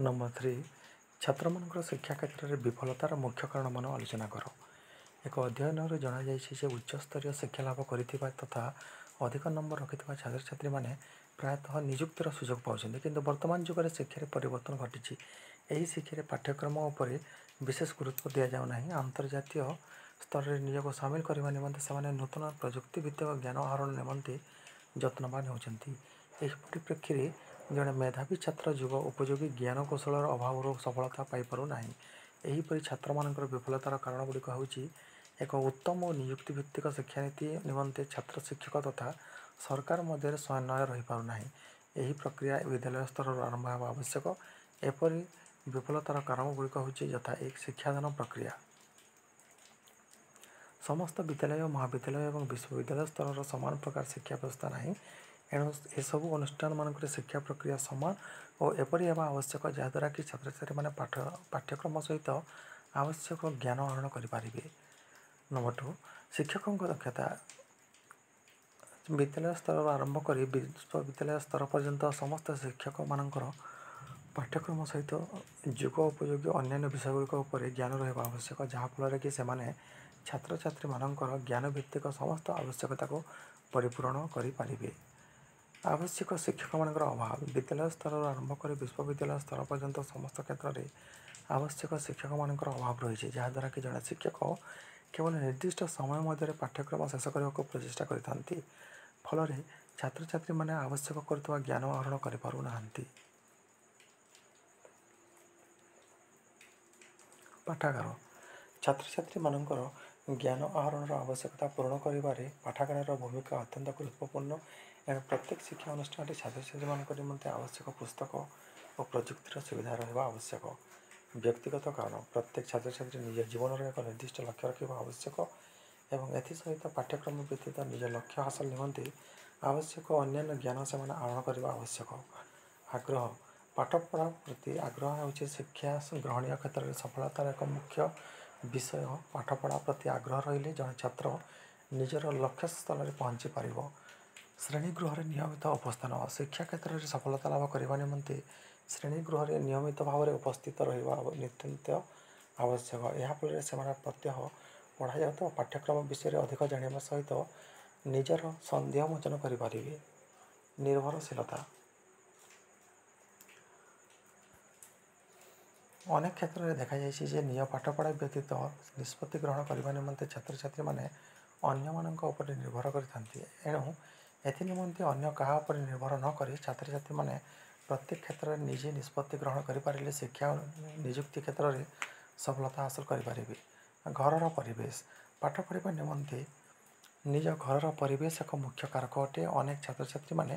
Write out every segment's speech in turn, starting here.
Number 3 छात्रମାନଙ୍କର ଶିକ୍ଷା କ୍ଷେତ୍ରରେ ବିଫଳତାର ମୁଖ୍ୟ କାରଣମାନ ଆଲୋଚନା କର। ଏକ ଅଧ୍ୟୟନରେ ଜଣାଯାଇଛି ଯେ ଉଚ୍ଚସ୍ତରୀୟ ଶିକ୍ଷା ଲାଭ କରିଥିବା ତଥା ଅଧିକ ନମ୍ବର ରଖିଥିବା ଛାତ୍ରଛାତ୍ରୀମାନେ ପ୍ରାୟତଃ ନିଯୁକ୍ତିର ସୁଯୋଗ ପାଉଛନ୍ତି। କିନ୍ତୁ ବର୍ତ୍ତମାନ ଯୁଗରେ ଶିକ୍ଷାରେ ପରିବର୍ତ୍ତନ ଘଟିଛି। ଏହି ଶିକ୍ଷାରେ ପାଠ୍ୟକ୍ରମ ଉପରେ ବିଶେଷ ଗୁରୁତ୍ୱ ଦିଆଯାଉନାହିଁ। ଆନ୍ତର୍ଜାତୀୟ ସ୍ତରରେ ନିଜକୁ ସାମିଲ କରିବା ନିମନ୍ତେ ସେମାନେ ନୂତନ ପ୍ରଯୁକ୍ତିଭିତ୍ତିକ ଜ୍ଞାନ ଆହରଣ ନିମନ୍ତେ ଯତ୍ନବାନ ହେଉଛନ୍ତି। ଏହି ପରିପ୍ରେକ୍ଷୀରେ ଜଣେ ମେଧାବୀ ଛାତ୍ର ଯୁଗ ଉପଯୋଗୀ ଜ୍ଞାନ କୌଶଳର ଅଭାବରୁ ସଫଳତା ପାଇପାରୁନାହିଁ। ଏହିପରି ଛାତ୍ରମାନଙ୍କର ବିଫଳତାର କାରଣଗୁଡ଼ିକ ହେଉଛି ଏକ ଉତ୍ତମ ଓ ନିଯୁକ୍ତିଭିତ୍ତିକ ଶିକ୍ଷାନୀତି ନିମନ୍ତେ ଛାତ୍ର ଶିକ୍ଷକ ତଥା ସରକାର ମଧ୍ୟରେ ସମନ୍ୱୟ ରହିପାରୁନାହିଁ। ଏହି ପ୍ରକ୍ରିୟା ବିଦ୍ୟାଳୟ ସ୍ତରରୁ ଆରମ୍ଭ ହେବା ଆବଶ୍ୟକ। ଏପରି ବିଫଳତାର କାରଣଗୁଡ଼ିକ ହେଉଛି ଯଥା 1 ଶିକ୍ଷାଦାନ ପ୍ରକ୍ରିୟା। ସମସ୍ତ ବିଦ୍ୟାଳୟ ମହାବିଦ୍ୟାଳୟ ଏବଂ ବିଶ୍ୱବିଦ୍ୟାଳୟ ସ୍ତରର ସମାନ ପ୍ରକାର ଶିକ୍ଷା ବ୍ୟବସ୍ଥା ନାହିଁ। ଏଣୁ ଏସବୁ ଅନୁଷ୍ଠାନମାନଙ୍କରେ ଶିକ୍ଷା ପ୍ରକ୍ରିୟା ସମାନ ଓ ଏପରି ହେବା ଆବଶ୍ୟକ ଯାହାଦ୍ୱାରା କି ଛାତ୍ରଛାତ୍ରୀମାନେ ପାଠ୍ୟକ୍ରମ ସହିତ ଆବଶ୍ୟକ ଜ୍ଞାନ ଆହରଣ କରିପାରିବେ। ନମ୍ବର 2 ଶିକ୍ଷକଙ୍କ ଦକ୍ଷତା। ବିଦ୍ୟାଳୟ ସ୍ତରରୁ ଆରମ୍ଭ କରି ବିଶ୍ୱବିଦ୍ୟାଳୟ ସ୍ତର ପର୍ଯ୍ୟନ୍ତ ସମସ୍ତ ଶିକ୍ଷକମାନଙ୍କର ପାଠ୍ୟକ୍ରମ ସହିତ ଯୁଗ ଉପଯୋଗୀ ଅନ୍ୟାନ୍ୟ ବିଷୟଗୁଡ଼ିକ ଉପରେ ଜ୍ଞାନ ରହିବା ଆବଶ୍ୟକ, ଯାହାଫଳରେ କି ସେମାନେ ଛାତ୍ରଛାତ୍ରୀମାନଙ୍କର ଜ୍ଞାନଭିତ୍ତିକ ସମସ୍ତ ଆବଶ୍ୟକତାକୁ ପରିପୂରଣ କରିପାରିବେ। ଆବଶ୍ୟକ ଶିକ୍ଷକମାନଙ୍କର ଅଭାବ। ବିଦ୍ୟାଳୟ ସ୍ତରରୁ ଆରମ୍ଭ କରି ବିଶ୍ୱବିଦ୍ୟାଳୟ ସ୍ତର ପର୍ଯ୍ୟନ୍ତ ସମସ୍ତ କ୍ଷେତ୍ରରେ ଆବଶ୍ୟକ ଶିକ୍ଷକମାନଙ୍କର ଅଭାବ ରହିଛି, ଯାହାଦ୍ୱାରା କି ଜଣେ ଶିକ୍ଷକ କେବଳ ନିର୍ଦ୍ଦିଷ୍ଟ ସମୟ ମଧ୍ୟରେ ପାଠ୍ୟକ୍ରମ ଶେଷ କରିବାକୁ ପ୍ରଚେଷ୍ଟା କରିଥାନ୍ତି। ଫଳରେ ଛାତ୍ରଛାତ୍ରୀମାନେ ଆବଶ୍ୟକ କରୁଥିବା ଜ୍ଞାନ ଆହରଣ କରିପାରୁନାହାନ୍ତି। ପାଠାଗାର। ଛାତ୍ରଛାତ୍ରୀମାନଙ୍କର ଜ୍ଞାନ ଆହରଣର ଆବଶ୍ୟକତା ପୂରଣ କରିବାରେ ପାଠାଗାରର ଭୂମିକା ଅତ୍ୟନ୍ତ ଗୁରୁତ୍ୱପୂର୍ଣ୍ଣ। ଏଣୁ ପ୍ରତ୍ୟେକ ଶିକ୍ଷା ଅନୁଷ୍ଠାନରେ ଛାତ୍ରଛାତ୍ରୀମାନଙ୍କ ନିମନ୍ତେ ଆବଶ୍ୟକ ପୁସ୍ତକ ଓ ପ୍ରଯୁକ୍ତିର ସୁବିଧା ରହିବା ଆବଶ୍ୟକ। ବ୍ୟକ୍ତିଗତ କାରଣ। ପ୍ରତ୍ୟେକ ଛାତ୍ରଛାତ୍ରୀ ନିଜ ଜୀବନରେ ଏକ ନିର୍ଦ୍ଦିଷ୍ଟ ଲକ୍ଷ୍ୟ ରଖିବା ଆବଶ୍ୟକ ଏବଂ ଏଥିସହିତ ପାଠ୍ୟକ୍ରମ ବ୍ୟତୀତ ନିଜ ଲକ୍ଷ୍ୟ ହାସଲ ନିମନ୍ତେ ଆବଶ୍ୟକ ଅନ୍ୟାନ୍ୟ ଜ୍ଞାନ ସେମାନେ ଆହରଣ କରିବା ଆବଶ୍ୟକ। ଆଗ୍ରହ। ପାଠପଢ଼ା ପ୍ରତି ଆଗ୍ରହ ହେଉଛି ଶିକ୍ଷା ଗ୍ରହଣୀୟ କ୍ଷେତ୍ରରେ ସଫଳତାର ଏକ ମୁଖ୍ୟ ବିଷୟ। ପାଠପଢ଼ା ପ୍ରତି ଆଗ୍ରହ ରହିଲେ ଜଣେ ଛାତ୍ର ନିଜର ଲକ୍ଷ୍ୟସ୍ଥଳରେ ପହଞ୍ଚି ପାରିବ। ଶ୍ରେଣୀଗୃହରେ ନିୟମିତ ଉପସ୍ଥାନ। ଶିକ୍ଷା କ୍ଷେତ୍ରରେ ସଫଳତା ଲାଭ କରିବା ନିମନ୍ତେ ଶ୍ରେଣୀଗୃହରେ ନିୟମିତ ଭାବରେ ଉପସ୍ଥିତ ରହିବା ନିତାନ୍ତ ଆବଶ୍ୟକ। ଏହା ଫଳରେ ସେମାନେ ପ୍ରତ୍ୟହ ପଢ଼ାଯାଉଥିବା ପାଠ୍ୟକ୍ରମ ବିଷୟରେ ଅଧିକ ଜାଣିବା ସହିତ ନିଜର ସନ୍ଦେହ ମୋଚନ କରିପାରିବେ। ନିର୍ଭରଶୀଳତା। ଅନେକ କ୍ଷେତ୍ରରେ ଦେଖାଯାଇଛି ଯେ ନିଜ ପାଠପଢ଼ା ବ୍ୟତୀତ ନିଷ୍ପତ୍ତି ଗ୍ରହଣ କରିବା ନିମନ୍ତେ ଛାତ୍ରଛାତ୍ରୀମାନେ ଅନ୍ୟମାନଙ୍କ ଉପରେ ନିର୍ଭର କରିଥାନ୍ତି। ଏଣୁ ଏଥିନିମନ୍ତେ ଅନ୍ୟ କାହା ଉପରେ ନିର୍ଭର ନ କରି ଛାତ୍ରଛାତ୍ରୀମାନେ ପ୍ରତ୍ୟେକ କ୍ଷେତ୍ରରେ ନିଜେ ନିଷ୍ପତ୍ତି ଗ୍ରହଣ କରିପାରିଲେ ଶିକ୍ଷା ଓ ନିଯୁକ୍ତି କ୍ଷେତ୍ରରେ ସଫଳତା ହାସଲ କରିପାରିବେ। ଘରର ପରିବେଶ। ପାଠ ପଢ଼ିବା ନିମନ୍ତେ ନିଜ ଘରର ପରିବେଶ ଏକ ମୁଖ୍ୟ କାରକ ଅଟେ। ଅନେକ ଛାତ୍ରଛାତ୍ରୀମାନେ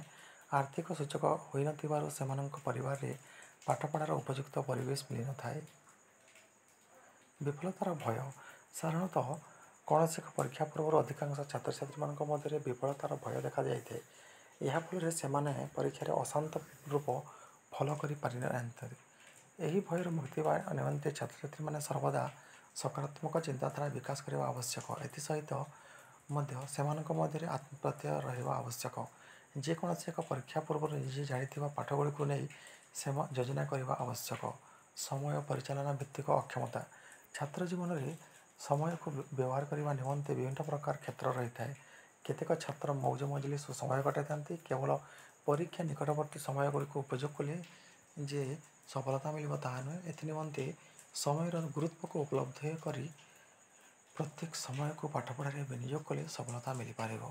ଆର୍ଥିକ ସୂଚକ ହୋଇନଥିବାରୁ ସେମାନଙ୍କ ପରିବାରରେ ପାଠପଢ଼ାର ଉପଯୁକ୍ତ ପରିବେଶ ମିଳିନଥାଏ। ବିଫଳତାର ଭୟ। ସାଧାରଣତଃ କୌଣସି ଏକ ପରୀକ୍ଷା ପୂର୍ବରୁ ଅଧିକାଂଶ ଛାତ୍ରଛାତ୍ରୀମାନଙ୍କ ମଧ୍ୟରେ ବିଫଳତାର ଭୟ ଦେଖାଯାଇଥାଏ। ଏହା ଫଳରେ ସେମାନେ ପରୀକ୍ଷାରେ ଅଶାନ୍ତ ରୂପ ଭଲ କରିପାରିନଥାନ୍ତି। ଏହି ଭୟରୁ ମୁକ୍ତି ପାଇବା ନିମନ୍ତେ ଛାତ୍ରଛାତ୍ରୀମାନେ ସର୍ବଦା ସକାରାତ୍ମକ ଚିନ୍ତାଧାରା ବିକାଶ କରିବା ଆବଶ୍ୟକ। ଏଥିସହିତ ମଧ୍ୟ ସେମାନଙ୍କ ମଧ୍ୟରେ ଆତ୍ମପ୍ରତ୍ୟୟ ରହିବା ଆବଶ୍ୟକ। ଯେକୌଣସି ଏକ ପରୀକ୍ଷା ପୂର୍ବରୁ ନିଜେ ଜାଣିଥିବା ପାଠଗୁଡ଼ିକୁ ନେଇ ଯୋଜନା କରିବା ଆବଶ୍ୟକ। ସମୟ ପରିଚାଳନା ଭିତ୍ତିକ ଅକ୍ଷମତା। ଛାତ୍ର ଜୀବନରେ ସମୟକୁ ବ୍ୟବହାର କରିବା ନିମନ୍ତେ ବିଭିନ୍ନ ପ୍ରକାର କ୍ଷେତ୍ର ରହିଥାଏ। କେତେକ ଛାତ୍ର ମଉଜ ମଜଲିସ୍ ସମୟ କଟାଇଥାନ୍ତି। କେବଳ ପରୀକ୍ଷା ନିକଟବର୍ତ୍ତୀ ସମୟଗୁଡ଼ିକୁ ଉପଯୋଗ କଲେ ଯେ ସଫଳତା ମିଳିବ ତାହା ନୁହେଁ। ଏଥିନିମନ୍ତେ ସମୟର ଗୁରୁତ୍ୱକୁ ଉପଲବ୍ଧ କରି ପ୍ରତ୍ୟେକ ସମୟକୁ ପାଠପଢ଼ାରେ ବିନିଯୋଗ କଲେ ସଫଳତା ମିଳିପାରିବ।